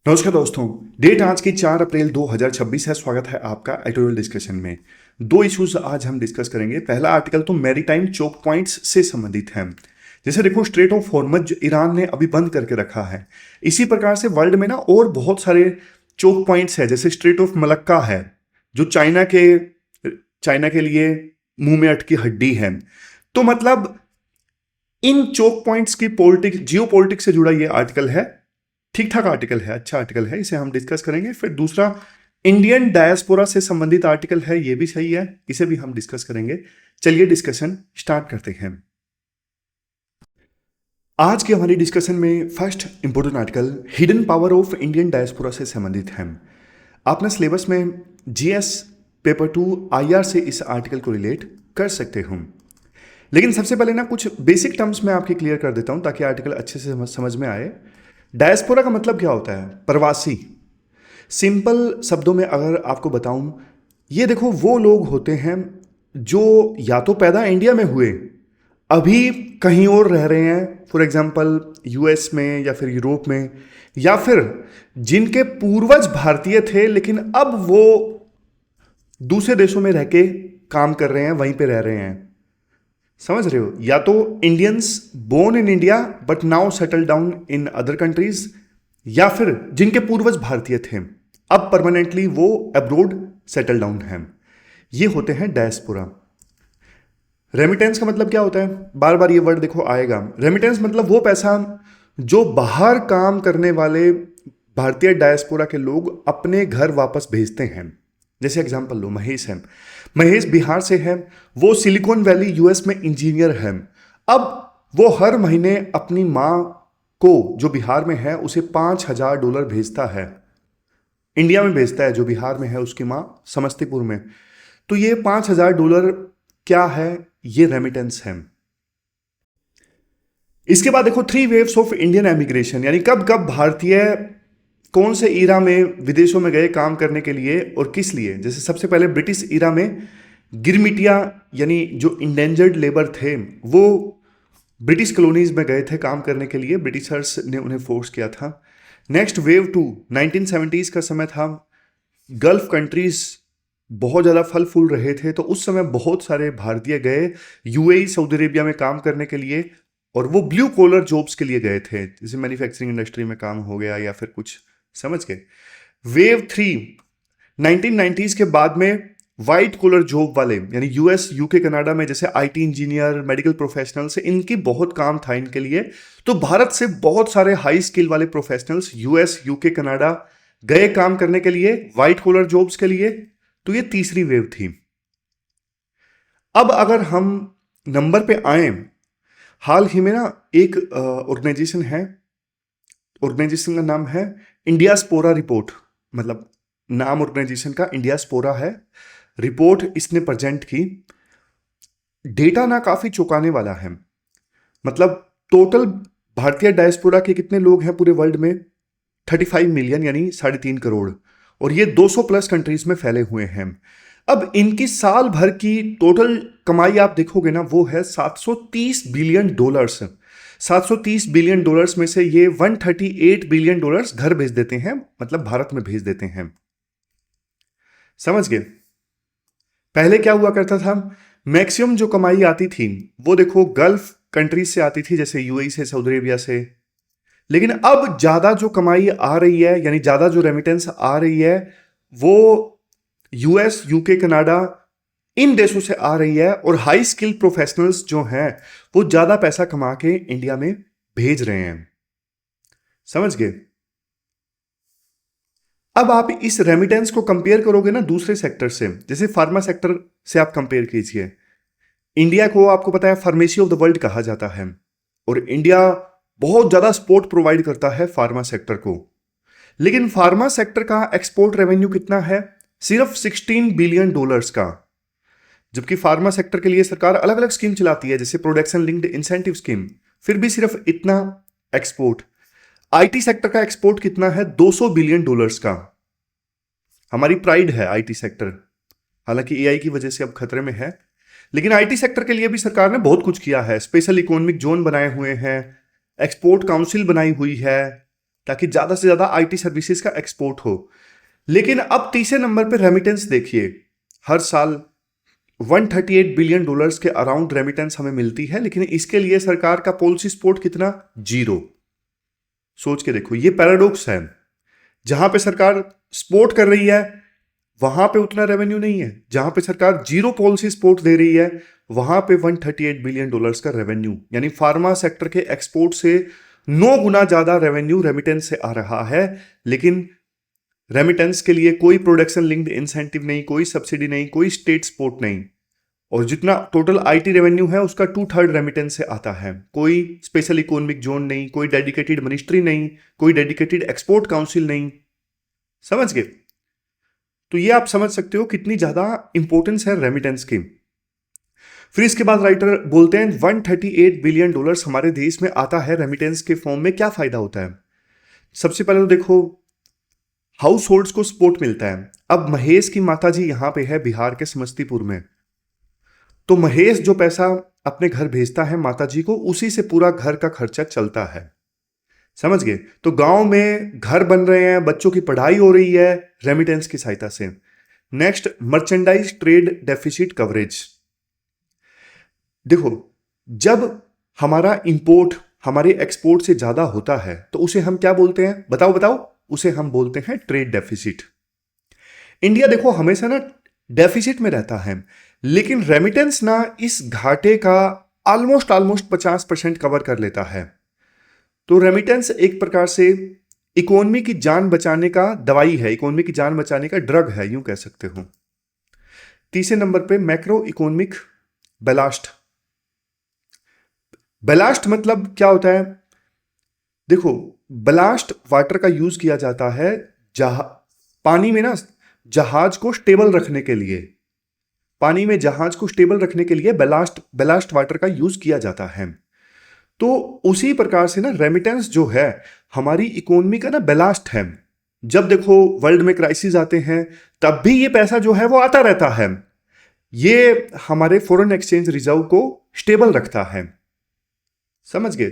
नमस्कार दोस्तों। डेट आज की 4 अप्रैल 2026 है। स्वागत है आपका एडिटोरियल डिस्कशन में। दो इश्यूज आज हम डिस्कस करेंगे। पहला आर्टिकल तो मैरीटाइम चोक पॉइंट्स से संबंधित है। जैसे देखो, स्ट्रेट ऑफ हॉर्मज ईरान ने अभी बंद करके रखा है। इसी प्रकार से वर्ल्ड में ना और बहुत सारे चोक पॉइंट्स है, जैसे स्ट्रेट ऑफ मलक्का है जो चाइना के लिए मुंह में अटकी हड्डी है। तो मतलब इन चोक पॉइंट्स की पॉलिटिक्स, जियो पॉलिटिक्स से जुड़ा ये आर्टिकल है। ठीक ठाक आर्टिकल है, अच्छा आर्टिकल है, इसे हम डिस्कस करेंगे। फिर दूसरा इंडियन डायस्पोरा से संबंधित आर्टिकल है, ये भी सही है, इसे भी हम डिस्कस करेंगे। चलिए डिस्कशन स्टार्ट करते हैं। आज की हमारी डिस्कशन में first important article hidden power of Indian diaspora से संबंधित है। आपने सिलेबस में जीएस पेपर 2 आईआर से इस आर्टिकल को रिलेट कर सकते हो। लेकिन सबसे पहले ना कुछ बेसिक टर्म्स मैं आपके क्लियर कर देता हूं ताकि आर्टिकल अच्छे से समझ में आए। डायस्पोरा का मतलब क्या होता है? प्रवासी। सिंपल शब्दों में अगर आपको बताऊं, ये देखो वो लोग होते हैं जो या तो पैदा इंडिया में हुए, अभी कहीं और रह रहे हैं, फॉर एग्जांपल यूएस में या फिर यूरोप में, या फिर जिनके पूर्वज भारतीय थे लेकिन अब वो दूसरे देशों में रह के काम कर रहे हैं, वहीं पे रह रहे हैं। समझ रहे हो? या तो Indians born in India but now settle down in other countries, या फिर जिनके पूर्वज भारतीय थे अब परमानेंटली वो अब्रोड सेटल डाउन हैं, ये होते हैं डायस्पोरा। रेमिटेंस का मतलब क्या होता है? बार बार ये वर्ड देखो आएगा। रेमिटेंस मतलब वो पैसा जो बाहर काम करने वाले भारतीय डायस्पोरा के लोग अपने घर वापस भेजते हैं। जैसे एग्जांपल लो, महेश है, महेश बिहार से है, वो सिलिकॉन वैली यूएस में इंजीनियर है। अब वो हर महीने अपनी माँ को जो बिहार में है उसे $5,000 भेजता है, इंडिया में भेजता है। जो बिहार में है उसकी माँ समस्तीपुर में। तो ये $5,000 क्या है? ये रेमिटेंस है। इसके बाद देखो 3 वेव्स ऑफ इंडियन एमिग्रेशन, यानी कब कब भारतीय कौन से ईरा में विदेशों में गए काम करने के लिए और किस लिए। जैसे सबसे पहले ब्रिटिश ईरा में गिरमिटिया यानी जो इंडेंजर्ड लेबर थे वो ब्रिटिश कॉलोनीज में गए थे काम करने के लिए, ब्रिटिशर्स ने उन्हें फोर्स किया था। नेक्स्ट वेव 2 1970s का समय था। गल्फ कंट्रीज बहुत ज़्यादा फल फूल रहे थे, तो उस समय बहुत सारे भारतीय गए यूएई सऊदी अरेबिया में काम करने के लिए, और वो ब्लू कॉलर जॉब्स के लिए गए थे, जैसे मैन्युफैक्चरिंग इंडस्ट्री में काम हो गया या फिर कुछ, समझ गए। वेव 3 1990s के बाद में वाइट कॉलर जॉब वाले, यानी यूएस यूके कनाडा में जैसे आईटी इंजीनियर, मेडिकल प्रोफेशनल्स, इनकी बहुत काम था इनके लिए। तो भारत से बहुत सारे हाई स्किल वाले प्रोफेशनल्स यूएस यूके कनाडा गए काम करने के लिए, वाइट कॉलर जॉब्स के लिए। तो ये तीसरी वेव थी। अब अगर हम नंबर पे आए, हाल ही में ना एक ऑर्गेनाइजेशन है, ऑर्गेनाइजेशन का नाम है इंडिया स्पोरा रिपोर्ट, मतलब नाम ऑर्गेनाइजेशन का इंडिया स्पोरा है। रिपोर्ट इसने प्रेजेंट की, डेटा ना काफी चौंकाने वाला है। मतलब टोटल भारतीय डायस्पोरा के कितने लोग हैं पूरे वर्ल्ड में? 35 मिलियन, यानी 3.5 करोड़, और ये 200 प्लस कंट्रीज में फैले हुए हैं। अब इनकी साल भर की टोटल कमाई आप देखोगे ना, वो है $730 बिलियन। $730 बिलियन में से ये $138 बिलियन घर भेज देते हैं, मतलब भारत में भेज देते हैं। समझ गए? पहले क्या हुआ करता था? मैक्सिमम जो कमाई आती थी वो देखो गल्फ कंट्रीज से आती थी, जैसे यूएई से, सऊदी अरेबिया से। लेकिन अब ज्यादा जो कमाई आ रही है, यानी ज्यादा जो रेमिटेंस आ रही है, वो यूएस यूके कनाडा इन देशों से आ रही है, और हाई स्किल प्रोफेशनल्स जो हैं वो ज्यादा पैसा कमा के इंडिया में भेज रहे हैं। समझ गए? अब आप इस रेमिटेंस को कंपेयर करोगे ना दूसरे सेक्टर से, जैसे फार्मा सेक्टर से आप कंपेयर कीजिए। इंडिया को आपको पता है फार्मेसी ऑफ द वर्ल्ड कहा जाता है, और इंडिया बहुत ज्यादा सपोर्ट प्रोवाइड करता है फार्मा सेक्टर को। लेकिन फार्मा सेक्टर का एक्सपोर्ट रेवेन्यू कितना है? सिर्फ $16 बिलियन का। जबकि फार्मा सेक्टर के लिए सरकार अलग अलग स्कीम चलाती है, जैसे प्रोडक्शन लिंक्ड इंसेंटिव स्कीम, फिर भी सिर्फ इतना एक्सपोर्ट। आईटी सेक्टर का एक्सपोर्ट कितना है? $200 बिलियन का। हमारी प्राइड है आईटी सेक्टर, हालांकि एआई की वजह से अब खतरे में है। लेकिन आईटी सेक्टर के लिए भी सरकार ने बहुत कुछ किया है। स्पेशल इकोनॉमिक जोन बनाए हुए हैं, एक्सपोर्ट काउंसिल बनाई हुई है, ताकि ज़्यादा से ज़्यादा आईटी सर्विसेज का एक्सपोर्ट हो। लेकिन अब तीसरे नंबर पे रेमिटेंस देखिए, हर साल 138 बिलियन डॉलर्स के अराउंड रेमिटेंस हमें मिलती है, लेकिन इसके लिए सरकार का पॉलिसी सपोर्ट कितना? जीरो। सोच के देखो, ये पैराडॉक्स है। जहां पे सरकार सपोर्ट कर रही है वहां पे उतना रेवेन्यू नहीं है, जहां पे सरकार जीरो पॉलिसी सपोर्ट दे रही है वहां पे 138 बिलियन डॉलर्स का रेवेन्यू, यानी फार्मा सेक्टर के एक्सपोर्ट से 9 गुना ज्यादा रेवेन्यू रेमिटेंस से आ रहा है। लेकिन रेमिटेंस के लिए कोई प्रोडक्शन लिंक्ड इंसेंटिव नहीं, कोई सब्सिडी नहीं, कोई स्टेट सपोर्ट नहीं। और जितना टोटल आईटी रेवेन्यू है उसका 2/3 रेमिटेंस से आता है। कोई स्पेशल इकोनॉमिक जोन नहीं, कोई डेडिकेटेड मिनिस्ट्री नहीं, कोई डेडिकेटेड एक्सपोर्ट काउंसिल नहीं। समझ गए? तो ये आप समझ सकते हो कितनी ज्यादा इंपॉर्टेंस है रेमिटेंस की। फिर इसके बाद राइटर बोलते हैं 138 बिलियन डॉलर्स हमारे देश में आता है रेमिटेंस के फॉर्म में, क्या फायदा होता है? सबसे पहले तो देखो, हाउस होल्ड्स को सपोर्ट मिलता है। अब महेश की माता जी यहां पे है बिहार के समस्तीपुर में, तो महेश जो पैसा अपने घर भेजता है माता जी को, उसी से पूरा घर का खर्चा चलता है। समझ गए? तो गांव में घर बन रहे हैं, बच्चों की पढ़ाई हो रही है रेमिटेंस की सहायता से। Next, merchandise trade deficit coverage. देखो, जब हमारा इंपोर्ट हमारे एक्सपोर्ट से ज्यादा होता है तो उसे हम क्या बोलते हैं? बताओ बताओ। उसे हम बोलते हैं ट्रेड डेफिसिट। इंडिया देखो हमेशा ना डेफिसिट में रहता है, लेकिन रेमिटेंस ना इस घाटे का ऑलमोस्ट 50% कवर कर लेता है। तो रेमिटेंस एक प्रकार से इकोनॉमी की जान बचाने का दवाई है, इकोनॉमी की जान बचाने का ड्रग है, यूं कह सकते हो। तीसरे नंबर पे मैक्रो इकोनॉमिक बेलास्ट। बेलास्ट मतलब क्या होता है? देखो, बेलास्ट वाटर का यूज किया जाता है पानी में ना जहाज को स्टेबल रखने के लिए। पानी में जहाज को स्टेबल रखने के लिए बेलास्ट वाटर का यूज किया जाता है। तो उसी प्रकार से ना रेमिटेंस जो है हमारी इकोनॉमी का ना बेलास्ट है। जब देखो वर्ल्ड में क्राइसिस आते हैं तब भी ये पैसा जो है वो आता रहता है। ये हमारे फॉरेन एक्सचेंज रिजर्व को स्टेबल रखता है। समझ गए?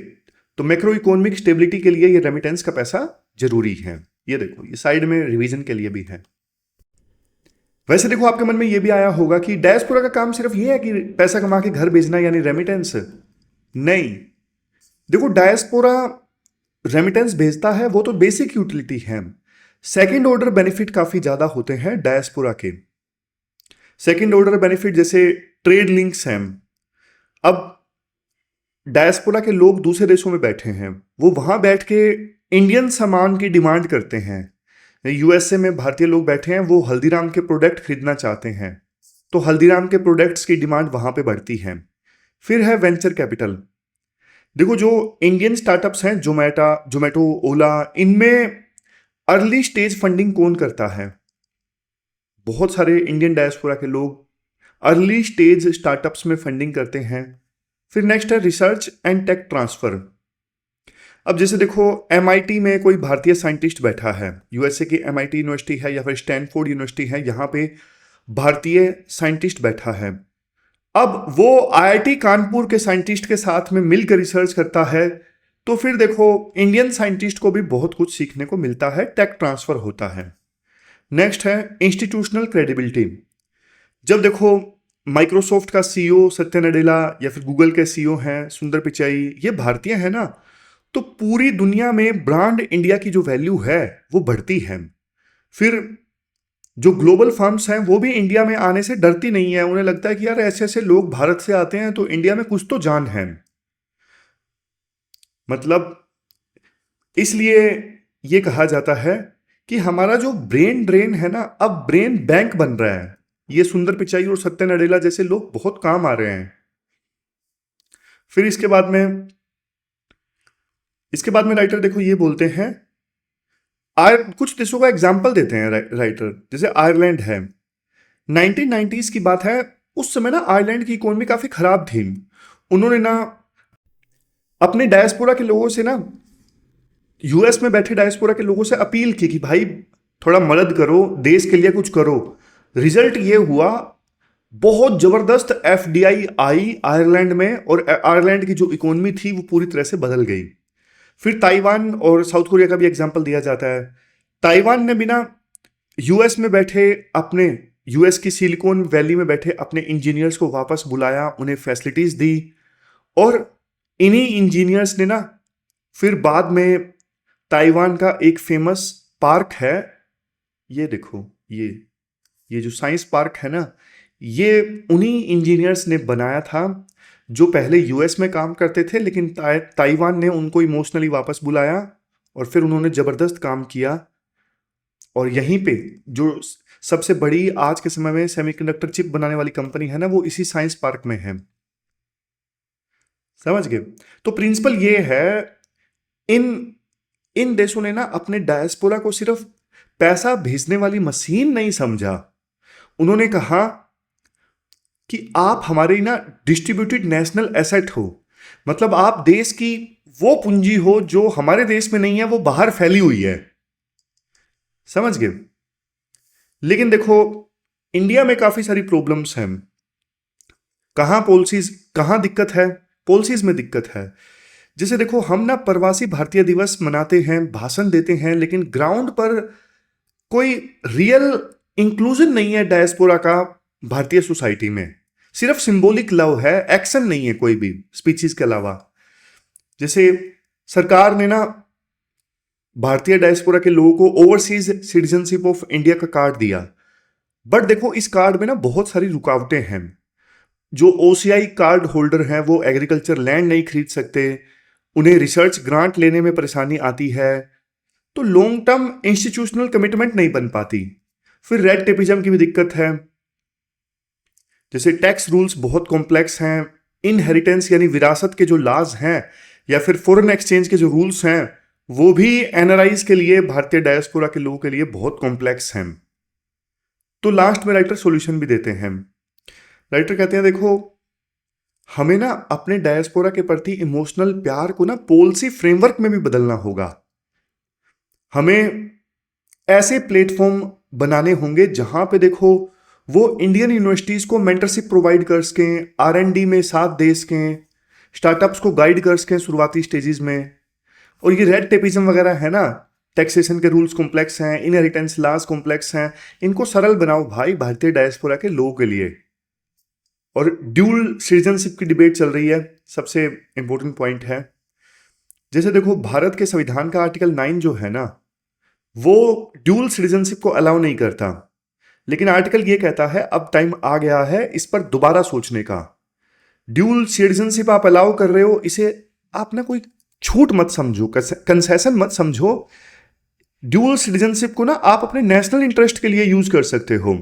तो मैक्रो इकोनॉमिक स्टेबिलिटी के लिए ये रेमिटेंस का पैसा जरूरी है। ये देखो, ये साइड में रिवीजन के लिए भी है। वैसे देखो, आपके मन में ये भी आया होगा कि डायस्पोरा का काम सिर्फ ये है कि पैसा कमा के घर भेजना, यानी रेमिटेंस? नहीं। देखो, डायस्पोरा रेमिटेंस भेजता है वो तो बेसिक यूटिलिटी है। सेकंड ऑर्डर बेनिफिट काफी ज्यादा होते हैं डायस्पोरा के। सेकंड ऑर्डर बेनिफिट जैसे ट्रेड लिंक्स हैं। अब डायस्पोरा के लोग दूसरे देशों में बैठे हैं, वो वहां बैठ के इंडियन सामान की डिमांड करते हैं। यूएसए में भारतीय लोग बैठे हैं, वो हल्दीराम के प्रोडक्ट खरीदना चाहते हैं, तो हल्दीराम के प्रोडक्ट्स की डिमांड वहां पे बढ़ती है। फिर है वेंचर कैपिटल। देखो, जो इंडियन स्टार्टअप्स हैं, जोमेटो, ओला, इनमें अर्ली स्टेज फंडिंग कौन करता है? बहुत सारे इंडियन डायस्पोरा के लोग अर्ली स्टेज स्टार्टअप्स में फंडिंग करते हैं। फिर नेक्स्ट है रिसर्च एंड टेक ट्रांसफर। अब जैसे देखो, एमआईटी में कोई भारतीय साइंटिस्ट बैठा है, यूएसए की एमआईटी यूनिवर्सिटी है या फिर स्टैनफोर्ड यूनिवर्सिटी है, यहां पे भारतीय साइंटिस्ट बैठा है। अब वो आईआईटी कानपुर के साइंटिस्ट के साथ में मिलकर रिसर्च करता है, तो फिर देखो इंडियन साइंटिस्ट को भी बहुत कुछ सीखने को मिलता है, टेक ट्रांसफर होता है। नेक्स्ट है इंस्टीट्यूशनल क्रेडिबिलिटी। जब देखो माइक्रोसॉफ्ट का सीईओ सत्य नडेला या फिर गूगल के सीईओ हैं सुंदर पिचाई, ये भारतीय है ना, तो पूरी दुनिया में ब्रांड इंडिया की जो वैल्यू है वो बढ़ती है। फिर जो ग्लोबल फर्म्स हैं वो भी इंडिया में आने से डरती नहीं है, उन्हें लगता है कि यार ऐसे ऐसे लोग भारत से आते हैं तो इंडिया में कुछ तो जान है। मतलब इसलिए ये कहा जाता है कि हमारा जो ब्रेन ड्रेन है ना, अब ब्रेन बैंक बन रहा है। ये सुंदर पिचाई और सत्य नडेला जैसे लोग बहुत काम आ रहे हैं। फिर इसके बाद में राइटर देखो ये बोलते हैं, कुछ देशों का एग्जाम्पल देते हैं राइटर, जैसे आयरलैंड है। 1990s की बात है, उस समय ना आयरलैंड की इकोनॉमी काफी खराब थी। उन्होंने ना अपने डायस्पोरा के लोगों से ना, यूएस में बैठे डायस्पोरा के लोगों से अपील की कि भाई थोड़ा मदद करो, देश के लिए कुछ करो। रिजल्ट ये हुआ, बहुत जबरदस्त एफडीआई आई आयरलैंड में, और आयरलैंड की जो इकोनॉमी थी वो पूरी तरह से बदल गई। फिर ताइवान और साउथ कोरिया का भी एग्जाम्पल दिया जाता है। ताइवान ने बिना यूएस में बैठे अपने यूएस की सिलिकॉन वैली में बैठे अपने इंजीनियर्स को वापस बुलाया, उन्हें फैसिलिटीज दी, और इन्हीं इंजीनियर्स ने ना फिर बाद में ताइवान का एक फेमस पार्क है, ये देखो, ये जो साइंस पार्क है ना, ये उन्हीं इंजीनियर्स ने बनाया था जो पहले यूएस में काम करते थे, लेकिन ताइवान ने उनको इमोशनली वापस बुलाया और फिर उन्होंने ज़बरदस्त काम किया। और यहीं पे जो सबसे बड़ी आज के समय में सेमीकंडक्टर चिप बनाने वाली कंपनी है ना, वो इसी साइंस पार्क में है। समझ गए? तो प्रिंसिपल ये है, इन इन देशों ने ना अपने डायस्पोरा को सिर्फ पैसा भेजने वाली मशीन नहीं समझा। उन्होंने कहा कि आप हमारी ना डिस्ट्रीब्यूटेड नेशनल एसेट हो, मतलब आप देश की वो पूंजी हो जो हमारे देश में नहीं है, वो बाहर फैली हुई है। समझ गए? लेकिन देखो, इंडिया में काफी सारी प्रॉब्लम्स हैं। कहां दिक्कत है? पॉलिसीज में दिक्कत है। जैसे देखो, हम ना प्रवासी भारतीय दिवस मनाते हैं, भाषण देते हैं, लेकिन ग्राउंड पर कोई रियल इंक्लूजन नहीं है डायस्पोरा का भारतीय सोसाइटी में। सिर्फ सिंबॉलिक लव है, एक्शन नहीं है कोई भी स्पीचेस के अलावा। जैसे सरकार ने ना भारतीय डायस्पोरा के लोगों को ओवरसीज सिटीजनशिप ऑफ इंडिया का कार्ड दिया, बट देखो इस कार्ड में ना बहुत सारी रुकावटें हैं। जो ओसीआई कार्ड होल्डर हैं वो एग्रीकल्चर लैंड नहीं खरीद सकते, उन्हें रिसर्च ग्रांट लेने में परेशानी आती है, तो लॉन्ग टर्म इंस्टीट्यूशनल कमिटमेंट नहीं बन पाती। फिर रेड टेपिज्म की भी दिक्कत है। जैसे टैक्स रूल्स बहुत कॉम्प्लेक्स हैं, इनहेरिटेंस यानी विरासत के जो लॉज हैं, या फिर फॉरेन एक्सचेंज के जो रूल्स हैं, वो भी एनआरआईज के लिए, भारतीय डायस्पोरा के लोगों के लिए बहुत कॉम्प्लेक्स हैं। तो लास्ट में राइटर सॉल्यूशन भी देते हैं। राइटर कहते हैं, देखो हमें ना अपने डायस्पोरा के प्रति इमोशनल प्यार को ना पॉलिसी फ्रेमवर्क में भी बदलना होगा। हमें ऐसे प्लेटफॉर्म बनाने होंगे जहां पे देखो वो इंडियन यूनिवर्सिटीज को मेंटरशिप प्रोवाइड कर सकें, आर&डी में साथ दे सकें, स्टार्टअप्स को गाइड कर सकें शुरुआती स्टेजेस में। और ये रेड टेपिज्म वगैरह है ना, टैक्सेशन के रूल्स कॉम्प्लेक्स हैं, इनहेरिटेंस लॉज कॉम्प्लेक्स हैं, इनको सरल बनाओ भाई भारतीय डायस्पोरा के लोगों के लिए। और ड्यूल सिटीजनशिप की डिबेट चल रही है, सबसे इंपॉर्टेंट पॉइंट है। जैसे देखो, भारत के संविधान का आर्टिकल 9 जो है ना, वो ड्यूल सिटीजनशिप को अलाउ नहीं करता, लेकिन आर्टिकल ये कहता है अब टाइम आ गया है इस पर दोबारा सोचने का। ड्यूल सिटीजनशिप आप अलाउ कर रहे हो, इसे आप ना कोई छूट मत समझो, कंसेशन मत समझो। ड्यूल सिटीजनशिप को ना आप अपने नेशनल इंटरेस्ट के लिए यूज कर सकते हो।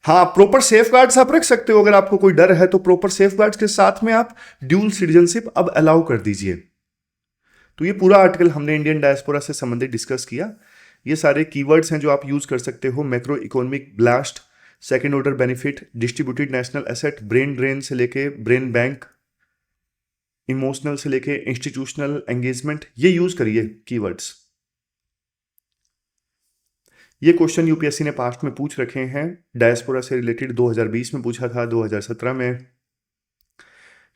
हाँ, प्रॉपर सेफगार्ड्स आप रख सकते हो, अगर आपको कोई डर है तो प्रॉपर सेफगार्ड्स के साथ में आप ड्यूल सिटीजनशिप अब अलाउ कर दीजिए। तो ये पूरा आर्टिकल हमने इंडियन डायस्पोरा से संबंधित डिस्कस किया। ये सारे कीवर्ड्स हैं जो आप यूज कर सकते हो: macro economic blast, second order benefit, distributed national asset, brain drain से लेके ब्रेन बैंक, इमोशनल से लेके इंस्टीट्यूशनल एंगेजमेंट, ये यूज करिए कीवर्ड्स। ये क्वेश्चन यूपीएससी ने पास्ट में पूछ रखे हैं, डायस्पोरा से रिलेटेड 2020 में पूछा था, 2017 में।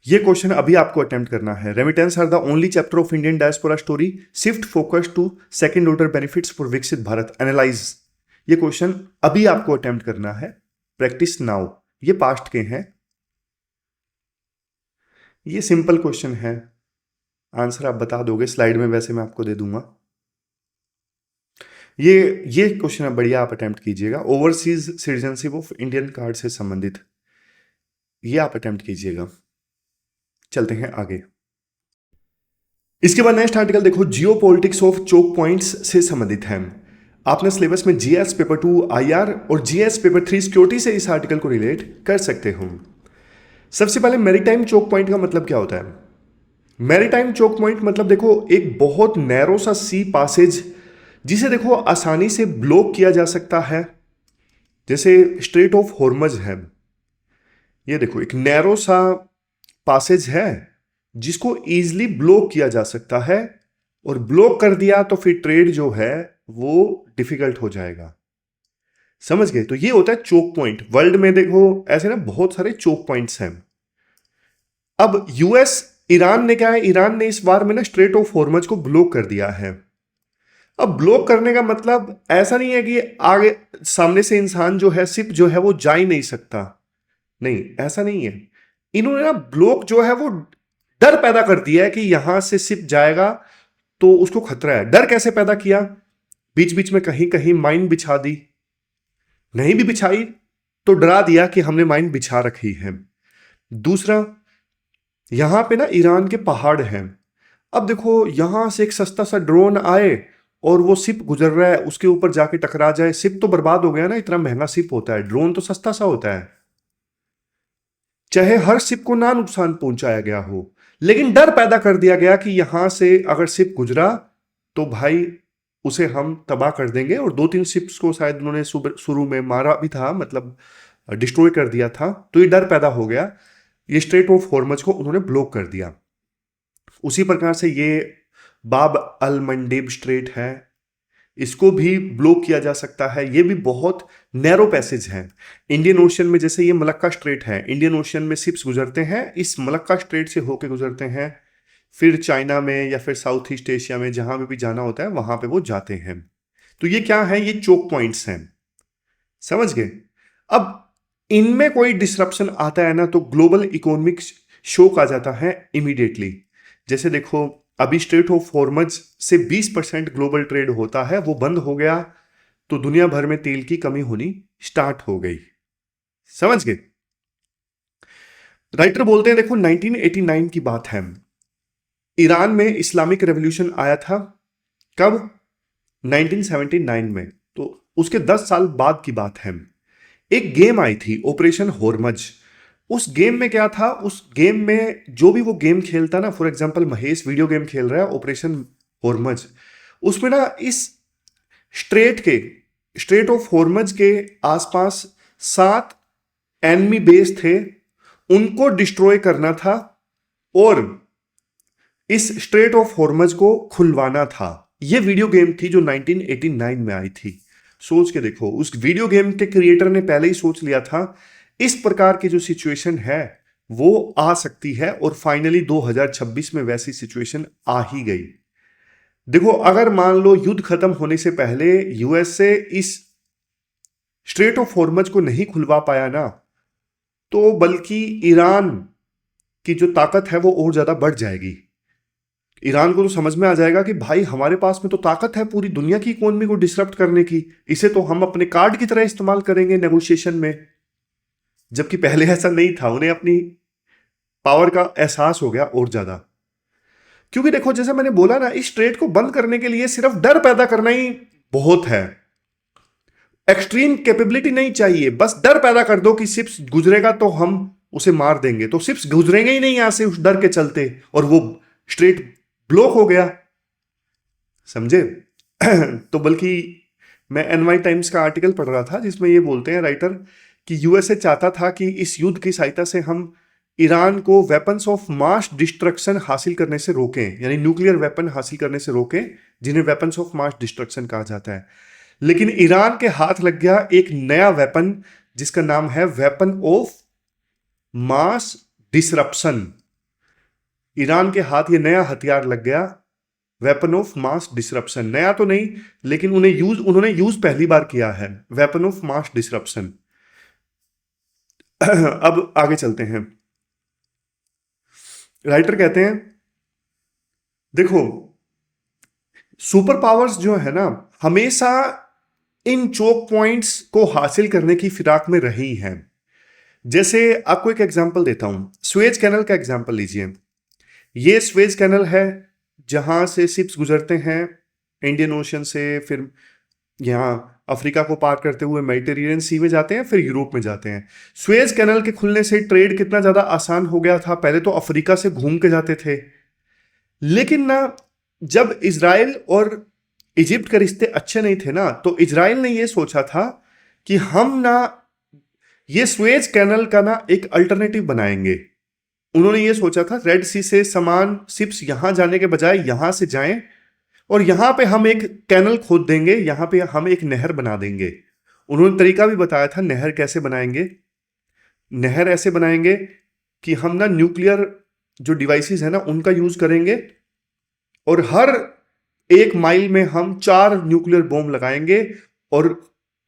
ये क्वेश्चन अभी आपको अटेम्प्ट करना है। Remittance are the only chapter of Indian diaspora story, shift focus to second order benefits for विकसित भारत, एनालाइज। ये क्वेश्चन अभी आपको अटेम्प्ट करना है, प्रैक्टिस नाउ। ये पास्ट के हैं, ये सिंपल क्वेश्चन है, आंसर आप बता दोगे, स्लाइड में वैसे मैं आपको दे दूंगा। ये क्वेश्चन बढ़िया आप अटेम्प्ट कीजिएगा, overseas citizenship of Indian card से संबंधित, ये आप अटेम्प्ट कीजिएगा। चलते हैं आगे। इसके बाद नेक्स्ट आर्टिकल देखो, geo politics of choke points से संबंधित है। आपने सिलेबस में जीएस पेपर 2 आईआर और जीएस पेपर 3 सिक्योरिटी से इस आर्टिकल को रिलेट कर सकते हो। सबसे पहले मैरीटाइम चोक पॉइंट का मतलब क्या होता है? मैरीटाइम चोक पॉइंट मतलब देखो एक बहुत नैरो सा सी पासेज जिसे देखो आसानी से ब्लॉक किया जा सकता है। जैसे स्ट्रेट ऑफ हॉर्मज है, ये देखो एक नैरो सा पासेज है जिसको इजीली ब्लॉक किया जा सकता है, और ब्लॉक कर दिया तो फिर ट्रेड जो है वो डिफिकल्ट हो जाएगा। समझ गए? तो ये होता है चोक पॉइंट। वर्ल्ड में देखो ऐसे ना बहुत सारे चोक पॉइंट्स हैं। अब यूएस ईरान ने क्या है, ईरान ने इस बार में ना स्ट्रेट ऑफ हॉर्मज को ब्लॉक कर दिया है। अब ब्लॉक करने का मतलब ऐसा नहीं है कि आगे सामने से इंसान जो है, शिप जो है वो जा ही नहीं सकता, नहीं ऐसा नहीं है। इन्होंने ना ब्लॉक जो है वो डर पैदा कर दिया है कि यहां से शिप जाएगा तो उसको खतरा है। डर कैसे पैदा किया? बीच बीच में कहीं कहीं माइन बिछा दी, नहीं भी बिछाई तो डरा दिया कि हमने माइन बिछा रखी है। दूसरा, यहां पे ना ईरान के पहाड़ हैं। अब देखो यहां से एक सस्ता सा ड्रोन आए और वो शिप गुजर रहा है, उसके ऊपर जाके टकरा जाए, शिप तो बर्बाद हो गया ना। इतना महंगा शिप होता है, ड्रोन तो सस्ता सा होता है। चाहे हर शिप को ना नुकसान पहुंचाया गया हो, लेकिन डर पैदा कर दिया गया कि यहां से अगर शिप गुजरा तो भाई उसे हम तबाह कर देंगे। और 2-3 शिप्स को शायद उन्होंने शुरू में मारा भी था, मतलब डिस्ट्रॉय कर दिया था। तो ये डर पैदा हो गया, ये स्ट्रेट ऑफ हॉर्मज को उन्होंने ब्लॉक कर दिया। उसी प्रकार से ये बाब अल मंडेब स्ट्रेट है, इसको भी ब्लॉक किया जा सकता है। ये भी बहुत नैरो पैसेज है इंडियन ओशन में। जैसे ये मलक्का स्ट्रेट है, इंडियन ओशन में शिप्स गुजरते हैं, इस मलक्का स्ट्रेट से होके गुजरते हैं, फिर चाइना में या फिर साउथ ईस्ट एशिया में जहां पे भी जाना होता है वहां पे वो जाते हैं। तो ये क्या है, ये चोक पॉइंट्स हैं, समझ गए। अब इनमें कोई डिसरप्शन आता है ना तो ग्लोबल इकोनॉमिक शोक आ जाता है इमीडिएटली। जैसे देखो अभी स्ट्रेट ऑफ हॉर्मज से 20% ग्लोबल ट्रेड होता है, वो बंद हो गया तो दुनिया भर में तेल की कमी होनी स्टार्ट हो गई, समझ गए। राइटर बोलते हैं देखो 1989 की बात है, ईरान में इस्लामिक रेवोल्यूशन आया था। कब? 1979 में। तो उसके 10 साल बाद की बात है। एक गेम आई थी ऑपरेशन हॉर्मज। उस गेम में क्या था, उस गेम में जो भी वो गेम खेलता ना, for example Mahesh video game खेल रहा है ऑपरेशन हॉर्मज, उसमें ना इस स्ट्रेट ऑफ हॉर्मज के आसपास 7 एनिमी बेस थे, उनको डिस्ट्रॉय करना था और इस स्ट्रेट ऑफ हॉर्मज को खुलवाना था। यह वीडियो गेम थी जो 1989 में आई थी। सोच के देखो, उस वीडियो गेम के क्रिएटर ने पहले ही सोच लिया था इस प्रकार की जो सिचुएशन है वो आ सकती है, और फाइनली 2026 में वैसी सिचुएशन आ ही गई। देखो अगर मान लो युद्ध खत्म होने से पहले यूएसए इस स्ट्रेट ऑफ हॉर्मज को नहीं खुलवा पाया ना, तो बल्कि ईरान की जो ताकत है वो और ज्यादा बढ़ जाएगी। ईरान को तो समझ में आ जाएगा कि भाई हमारे पास में तो ताकत है पूरी दुनिया की इकोनॉमी को डिसरप्ट करने की, इसे तो हम अपने कार्ड की तरह इस्तेमाल करेंगे नेगोशिएशन में। जबकि पहले ऐसा नहीं था, उन्हें अपनी पावर का एहसास हो गया और ज्यादा। क्योंकि देखो जैसे मैंने बोला ना, इस ट्रेड को बंद करने के लिए सिर्फ डर पैदा करना ही बहुत है, एक्सट्रीम कैपेबिलिटी नहीं चाहिए। बस डर पैदा कर दो कि शिप्स गुजरेगा तो हम उसे मार देंगे, तो शिप्स गुजरेंगे ही नहीं यहां से उस डर के चलते, और वो स्ट्रेट ब्लॉक हो गया, समझे। तो बल्कि मैं एनवाई टाइम्स का आर्टिकल पढ़ रहा था जिसमें ये बोलते हैं राइटर कि यूएसए चाहता था कि इस युद्ध की सहायता से हम ईरान को वेपन्स ऑफ मास डिस्ट्रक्शन हासिल करने से रोकें, यानी न्यूक्लियर वेपन हासिल करने से रोकें, जिन्हें वेपन्स ऑफ मास डिस्ट्रक्शन कहा जाता है। लेकिन ईरान के हाथ लग गया एक नया वेपन जिसका नाम है weapon of mass disruption. Iran के हाथ ये नया हथियार लग गया, वेपन ऑफ मास डिसरप्शन। नया तो नहीं, लेकिन उन्होंने यूज पहली बार किया है, वेपन ऑफ मास डिसरप्शन। अब आगे चलते हैं। राइटर कहते हैं देखो सुपर पावर्स जो है ना हमेशा इन चोक पॉइंट्स को हासिल करने की फिराक में रही हैं। जैसे आपको एक एग्जांपल देता हूं, स्वेज कैनल का एग्जांपल लीजिए। ये स्वेज कैनल है जहां से शिप्स गुजरते हैं इंडियन ओशन से, फिर यहाँ अफ्रीका को पार करते हुए मेडिटेरेनियन सी में जाते हैं, फिर यूरोप में जाते हैं। स्वेज कैनल के खुलने से ट्रेड कितना ज्यादा आसान हो गया था। पहले तो अफ्रीका से घूम के जाते थे, लेकिन ना जब इजराइल और इजिप्ट के रिश्ते अच्छे नहीं थे ना, तो इजराइल ने यह सोचा था कि हम ना ये स्वेज कैनल का ना एक अल्टरनेटिव बनाएंगे। उन्होंने ये सोचा था रेड सी से सामान शिप्स यहां जाने के बजाय यहां से जाएं, और यहां पे हम एक कैनल खोद देंगे, यहां पे हम एक नहर बना देंगे। उन्होंने तरीका भी बताया था नहर कैसे बनाएंगे। नहर ऐसे बनाएंगे कि हम ना न्यूक्लियर जो डिवाइसेस है ना उनका यूज करेंगे, और हर 1 माइल में हम 4 न्यूक्लियर बॉम्ब लगाएंगे, और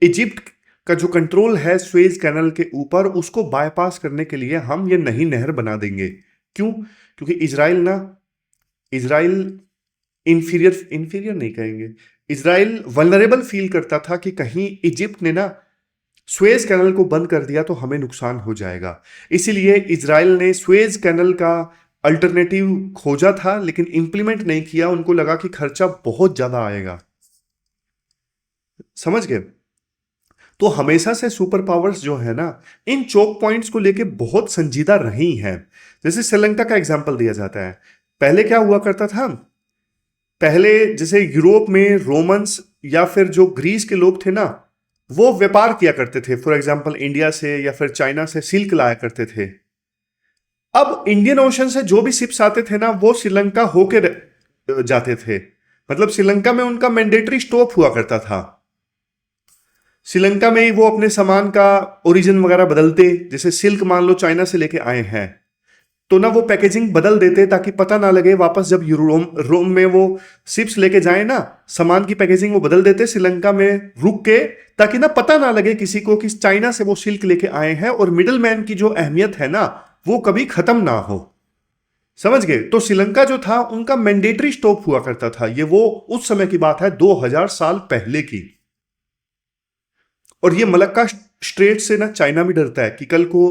इजिप्ट का जो कंट्रोल है स्वेज कैनल के ऊपर उसको बाईपास करने के लिए हम ये नई नहर बना देंगे। क्यों? क्योंकि इजराइल इंफीरियर इंफीरियर नहीं कहेंगे, इजराइल वल्नरेबल फील करता था कि कहीं इजिप्ट ने ना स्वेज कैनल को बंद कर दिया तो हमें नुकसान हो जाएगा। इसीलिए इजराइल ने स्वेज कैनल का अल्टरनेटिव खोजा था, लेकिन इंप्लीमेंट नहीं किया। उनको लगा कि खर्चा बहुत ज्यादा आएगा। समझ गए? तो हमेशा से सुपर पावर्स जो है ना इन चोक पॉइंट्स को लेके बहुत संजीदा रही हैं। जैसे श्रीलंका का एग्जांपल दिया जाता है। पहले क्या हुआ करता था, पहले जैसे यूरोप में रोमन्स या फिर जो ग्रीस के लोग थे ना वो व्यापार किया करते थे, फॉर एग्जांपल इंडिया से या फिर चाइना से सिल्क लाया करते थे। अब इंडियन ओशन से जो भी शिप्स आते थे ना वो श्रीलंका होके जाते थे, मतलब श्रीलंका में उनका मैंडेटरी स्टॉप हुआ करता था। श्रीलंका में ही वो अपने सामान का ओरिजिन वगैरह बदलते, जैसे सिल्क मान लो चाइना से लेके आए हैं तो ना वो पैकेजिंग बदल देते ताकि पता ना लगे। वापस जब रोम में वो शिप्स लेके जाए ना सामान की पैकेजिंग वो बदल देते श्रीलंका में रुक के, ताकि ना पता ना लगे किसी को कि चाइना से वो सिल्क लेके आए हैं, और मिडिल मैन की जो अहमियत है ना वो कभी खत्म ना हो। समझ गए? तो श्रीलंका जो था उनका मैंडेटरी स्टॉप हुआ करता था। ये वो उस समय की बात है 2000 साल पहले की। और ये मलक्का स्ट्रेट से ना चाइना भी डरता है कि कल को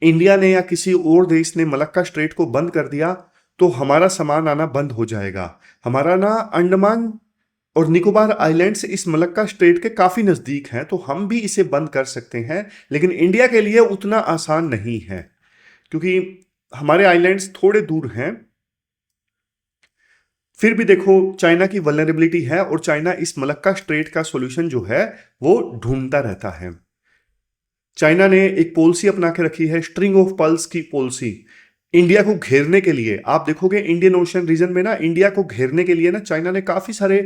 इंडिया ने या किसी और देश ने मलक्का स्ट्रेट को बंद कर दिया तो हमारा सामान आना बंद हो जाएगा। हमारा ना अंडमान और निकोबार आइलैंड्स इस मलक्का स्ट्रेट के काफी नजदीक हैं, तो हम भी इसे बंद कर सकते हैं। लेकिन इंडिया के लिए उतना आसान नहीं है क्योंकि हमारे आइलैंड्स थोड़े दूर हैं। फिर भी देखो चाइना की वल्नरेबिलिटी है और चाइना इस मलक्का स्ट्रेट का सॉल्यूशन जो है वो ढूंढता रहता है। चाइना ने एक पॉलिसी अपना के रखी है, स्ट्रिंग ऑफ पर्ल्स की पॉलिसी। इंडिया को घेरने के लिए आप देखोगे इंडियन ओशन रीजन में ना इंडिया को घेरने के लिए ना चाइना ने काफी सारे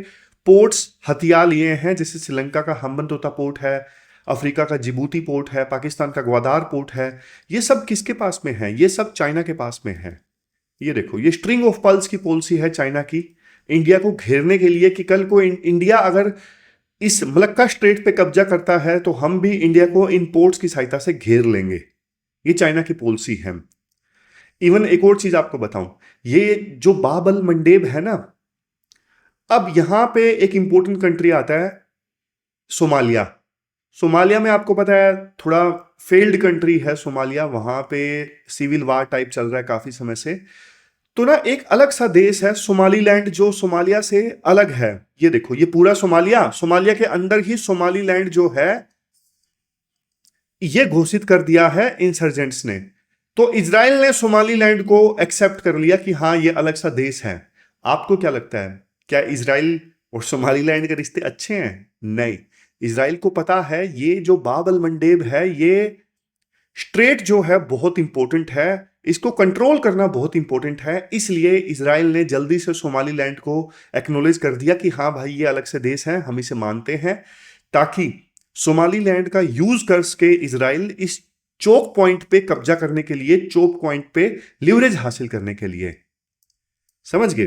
पोर्ट्स हथिया लिए हैं। जैसे श्रीलंका का हम्बनतोता पोर्ट है, अफ्रीका का जिबूती पोर्ट है, पाकिस्तान का ग्वादार पोर्ट है। ये सब किसके पास में है? ये सब चाइना के पास में है। ये देखो ये स्ट्रिंग ऑफ पर्ल्स की पॉलिसी है चाइना की इंडिया को घेरने के लिए कि कल को इंडिया अगर इस मलक्का स्ट्रेट पे कब्जा करता है तो हम भी इंडिया को इन पोर्ट्स की सहायता से घेर लेंगे। ये चाइना की पॉलिसी है। इवन एक और चीज आपको बताऊं, ये जो बाबल मंडेब है ना, अब यहां पे एक इंपॉर्टेंट कंट्री आता है सोमालिया। सोमालिया में आपको पता है थोड़ा फेल्ड कंट्री है सोमालिया, वहां पे सिविल वार टाइप चल रहा है काफी समय से। तो ना एक अलग सा देश है सोमालीलैंड जो सोमालिया से अलग है। ये देखो ये पूरा सोमालिया, सोमालिया के अंदर ही सोमालीलैंड जो है ये घोषित कर दिया है इंसर्जेंट्स ने। तो इजराइल ने सोमालीलैंड को एक्सेप्ट कर लिया कि हाँ ये अलग सा देश है। आपको क्या लगता है, क्या इजराइल और सोमालीलैंड के रिश्ते अच्छे हैं? नहीं। इजराइल को पता है ये जो बाब अल मंडेब है ये स्ट्रेट जो है बहुत इंपॉर्टेंट है, इसको कंट्रोल करना बहुत इंपॉर्टेंट है। इसलिए इजराइल ने जल्दी से सोमालीलैंड को एक्नॉलेज कर दिया कि हाँ भाई ये अलग से देश है, हम इसे मानते हैं, ताकि सोमालीलैंड का यूज करके इजराइल इस चोक पॉइंट पे कब्जा करने के लिए, चोक पॉइंट पे लिवरेज हासिल करने के लिए। समझ गए?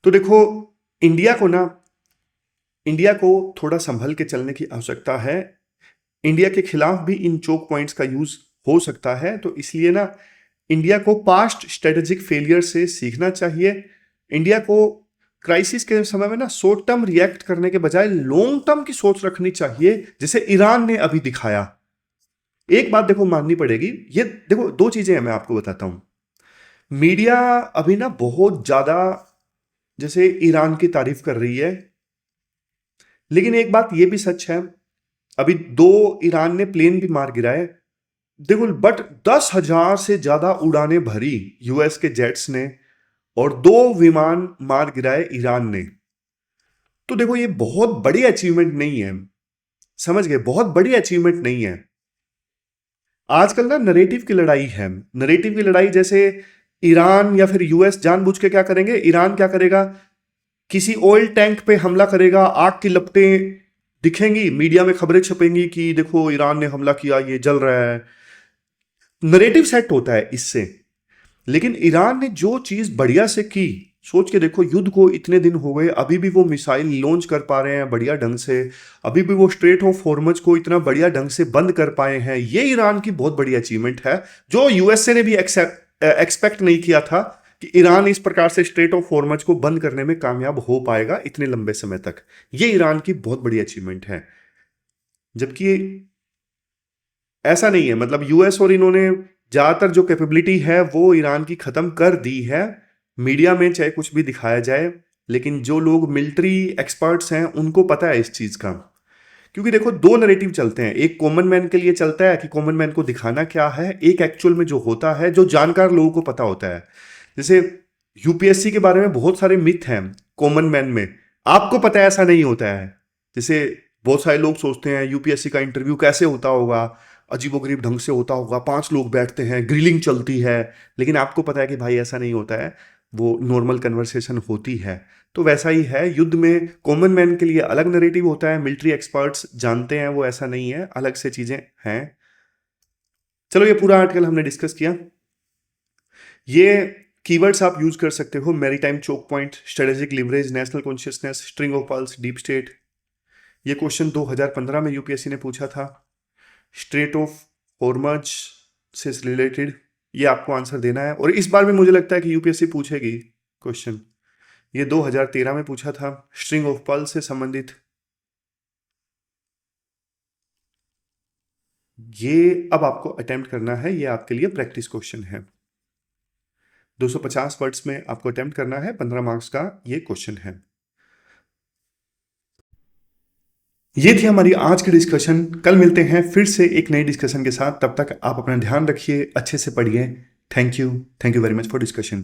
तो देखो इंडिया को थोड़ा संभल के चलने की आवश्यकता है। इंडिया के खिलाफ भी इन चोक पॉइंट्स का यूज हो सकता है, तो इसलिए ना इंडिया को पास्ट स्ट्रेटेजिक फेलियर से सीखना चाहिए। इंडिया को क्राइसिस के समय में ना शॉर्ट टर्म रिएक्ट करने के बजाय लॉन्ग टर्म की सोच रखनी चाहिए, जैसे ईरान ने अभी दिखाया। एक बात देखो माननी पड़ेगी, ये देखो दो चीजें हैं मैं आपको बताता हूं। मीडिया अभी ना बहुत ज्यादा जैसे ईरान की तारीफ कर रही है, लेकिन एक बात ये भी सच है अभी 2 ईरान ने प्लेन भी मार गिराए। देखो बट 10,000 से ज्यादा उड़ानें भरी यूएस के जेट्स ने और 2 विमान मार गिराए ईरान ने। तो देखो ये बहुत बड़ी अचीवमेंट नहीं है। समझ गए? बहुत बड़ी अचीवमेंट नहीं है। आजकल ना नरेटिव की लड़ाई है। नरेटिव की लड़ाई जैसे ईरान या फिर यूएस जानबूझ के क्या करेंगे, ईरान क्या करेगा, किसी ऑयल टैंक पे हमला करेगा, आग की लपटें दिखेंगी, मीडिया में खबरें छपेंगी कि देखो ईरान ने हमला किया, ये जल रहा है। नरेटिव सेट होता है इससे। लेकिन ईरान ने जो चीज बढ़िया से की, सोच के देखो, युद्ध को इतने दिन हो गए, अभी भी वो मिसाइल लॉन्च कर पा रहे हैं बढ़िया ढंग से, अभी भी वो स्ट्रेट ऑफ हॉर्मज को इतना बढ़िया ढंग से बंद कर पाए हैं। ये ईरान की बहुत बड़ी अचीवमेंट है, जो यूएसए ने भी एक्सपेक्ट नहीं किया था कि ईरान इस प्रकार से स्ट्रेट ऑफ हॉर्मज को बंद करने में कामयाब हो पाएगा इतने लंबे समय तक। ये ईरान की बहुत बड़ी अचीवमेंट है। जबकि ऐसा नहीं है, मतलब यूएस और इन्होंने ज्यादातर जो कैपेबिलिटी है वो ईरान की खत्म कर दी है। मीडिया में चाहे कुछ भी दिखाया जाए, लेकिन जो लोग मिलिट्री एक्सपर्ट्स हैं उनको पता है इस चीज का। क्योंकि देखो, दो नैरेटिव चलते हैं, एक कॉमन मैन के लिए चलता है कि कॉमन मैन को दिखाना क्या है, एक एक्चुअल में जो होता है, जो जानकार लोगों को पता होता है। जैसे यूपीएससी के बारे में बहुत सारे मिथ हैं कॉमन मैन में, आपको पता है ऐसा नहीं होता है। जैसे बहुत सारे लोग सोचते हैं यूपीएससी का इंटरव्यू कैसे होता होगा, अजीबोगरीब ढंग से होता होगा, 5 लोग बैठते हैं, ग्रिलिंग चलती है, लेकिन आपको पता है कि भाई ऐसा नहीं होता है, वो नॉर्मल कन्वर्सेशन होती है। तो वैसा ही है, युद्ध में कॉमन मैन के लिए अलग नैरेटिव होता है, मिलिट्री एक्सपर्ट्स जानते हैं वो ऐसा नहीं है, अलग से चीजें हैं। चलो, ये पूरा आर्टिकल हमने डिस्कस किया। ये कीवर्ड्स आप यूज कर सकते हो, maritime choke point, strategic leverage, national consciousness, string of pearls, deep state. ये क्वेश्चन 2015 में यूपीएससी ने पूछा था। स्ट्रेट ऑफ हॉर्मज से रिलेटेड ये आपको आंसर देना है, और इस बार भी मुझे लगता है कि यूपीएससी पूछेगी क्वेश्चन। ये 2013 में पूछा था, स्ट्रिंग ऑफ पल्स से संबंधित। ये अब आपको अटेम्प्ट करना है, ये आपके लिए प्रैक्टिस क्वेश्चन है। 250 वर्ड्स में आपको अटेम्प्ट करना है, 15 मार्क्स का ये क्वेश्चन है। ये थी हमारी आज की डिस्कशन। कल मिलते हैं फिर से एक नई डिस्कशन के साथ। तब तक आप अपना ध्यान रखिए, अच्छे से पढ़िए। Thank you very much for discussion.